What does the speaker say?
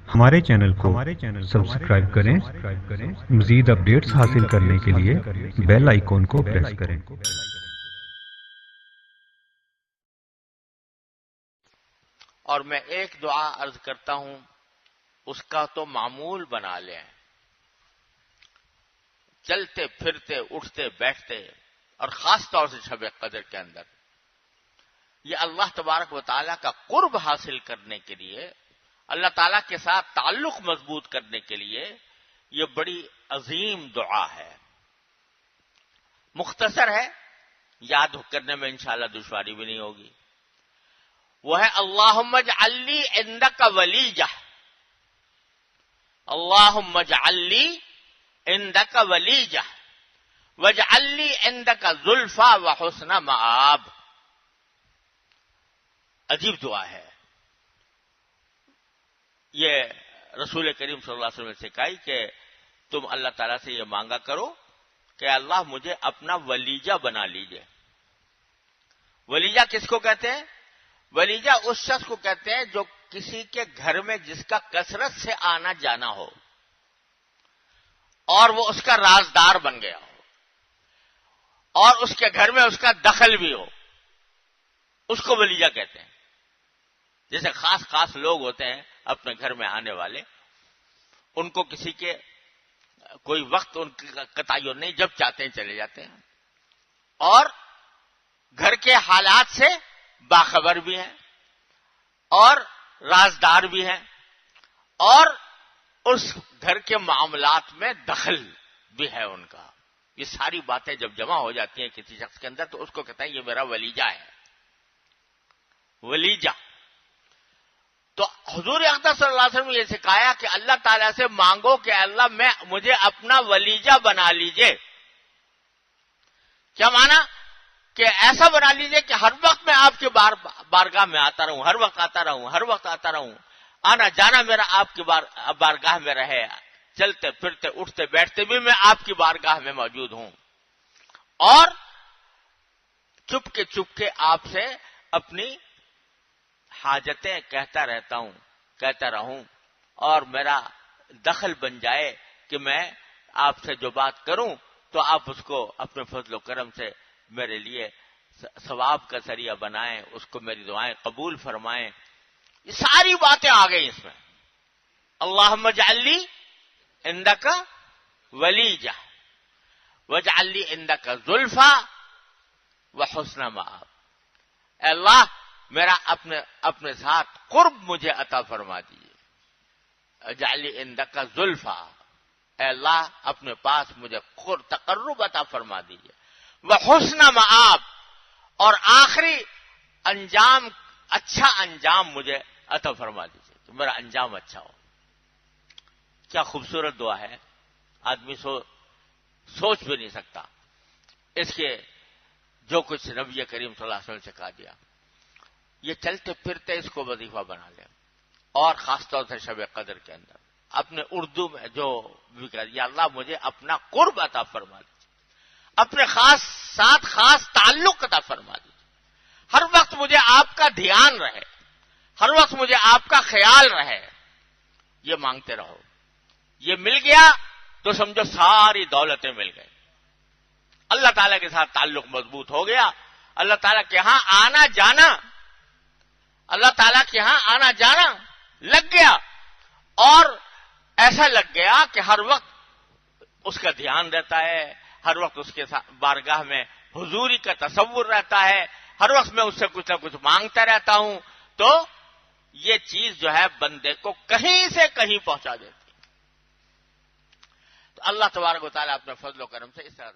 ہمارے چینل کو سبسکرائب کریں، مزید اپڈیٹس حاصل کرنے کے لیے بیل آئیکن کو پریس کریں۔ اور میں ایک دعا عرض کرتا ہوں، اس کا تو معمول بنا لیں، چلتے پھرتے اٹھتے بیٹھتے، اور خاص طور سے شب قدر کے اندر یہ اللہ تبارک و تعالیٰ کا قرب حاصل کرنے کے لیے، اللہ تعالیٰ کے ساتھ تعلق مضبوط کرنے کے لیے یہ بڑی عظیم دعا ہے۔ مختصر ہے، یاد کرنے میں انشاءاللہ دشواری بھی نہیں ہوگی۔ وہ ہے اللہم اجعل لی عندک ولیجہ، اللہم اجعل لی عندک ولیجہ واجعل لی عندک زلفی وحسن مآب۔ عجیب دعا ہے یہ، رسول کریم صلی اللہ علیہ وسلم نے سکھائی کہ تم اللہ تعالیٰ سے یہ مانگا کرو کہ اللہ مجھے اپنا ولیجہ بنا لیجئے۔ ولیجہ کس کو کہتے ہیں؟ ولیجہ اس شخص کو کہتے ہیں جو کسی کے گھر میں جس کا کثرت سے آنا جانا ہو اور وہ اس کا رازدار بن گیا ہو اور اس کے گھر میں اس کا دخل بھی ہو، اس کو ولیجہ کہتے ہیں۔ جیسے خاص خاص لوگ ہوتے ہیں اپنے گھر میں آنے والے، ان کو کسی کے کوئی وقت ان کا تعین نہیں، جب چاہتے ہیں چلے جاتے ہیں، اور گھر کے حالات سے باخبر بھی ہیں اور رازدار بھی ہیں، اور اس گھر کے معاملات میں دخل بھی ہے ان کا۔ یہ ساری باتیں جب جمع ہو جاتی ہیں کسی شخص کے اندر تو اس کو کہتا ہے یہ میرا ولیجہ ہے۔ ولیجہ تو حضور اقدس صلی اللہ علیہ وسلم نے یہ سکھایا کہ اللہ تعالیٰ سے مانگو کہ اللہ مجھے اپنا ولیجہ بنا لیجئے۔ کیا معنی؟ کہ ایسا بنا لیجئے کہ ہر وقت میں آپ کے بارگاہ میں آتا رہوں، ہر وقت آتا رہوں، ہر وقت آتا رہوں، آنا جانا میرا آپ کی بارگاہ میں رہے، چلتے پھرتے اٹھتے بیٹھتے بھی میں آپ کی بارگاہ میں موجود ہوں، اور چپ کے آپ سے اپنی حاجتیں کہتا رہوں، اور میرا دخل بن جائے کہ میں آپ سے جو بات کروں تو آپ اس کو اپنے فضل و کرم سے میرے لیے ثواب کا ذریعہ بنائیں، اس کو میری دعائیں قبول فرمائیں۔ یہ ساری باتیں آ گئی اس میں۔ اللہم اجعل لی عندک ولیجہ واجعل لی عندک زلفی وحسن مآب۔ اے اللہ میرا اپنے ساتھ قرب مجھے عطا فرما دیجیے۔ اجعل لی عندک زلفی، اے اللہ اپنے پاس مجھے تقرب عطا فرما دیجیے۔ وحسن مآب، اور آخری انجام، اچھا انجام مجھے عطا فرما دیجیے کہ میرا انجام اچھا ہو۔ کیا خوبصورت دعا ہے، آدمی سوچ بھی نہیں سکتا اس کے جو کچھ نبی کریم صلی اللہ علیہ وسلم سے کہا دیا۔ یہ چلتے پھرتے اس کو وظیفہ بنا لیں، اور خاص طور سے شب قدر کے اندر اپنے اردو میں جو بھی کہا، یا اللہ مجھے اپنا قرب عطا فرما دیجیے، اپنے ساتھ خاص تعلق عطا فرما دیجیے، ہر وقت مجھے آپ کا دھیان رہے، ہر وقت مجھے آپ کا خیال رہے۔ یہ مانگتے رہو، یہ مل گیا تو سمجھو ساری دولتیں مل گئی، اللہ تعالیٰ کے ساتھ تعلق مضبوط ہو گیا، اللہ تعالیٰ کے ہاں آنا جانا، اللہ تعالیٰ کے ہاں آنا جانا لگ گیا، اور ایسا لگ گیا کہ ہر وقت اس کا دھیان رہتا ہے، ہر وقت اس کے بارگاہ میں حضوری کا تصور رہتا ہے، ہر وقت میں اس سے کچھ نہ کچھ مانگتا رہتا ہوں، تو یہ چیز جو ہے بندے کو کہیں سے کہیں پہنچا دیتی ہے۔ تو اللہ تبارک و تعالیٰ اپنے فضل و کرم سے اس طرح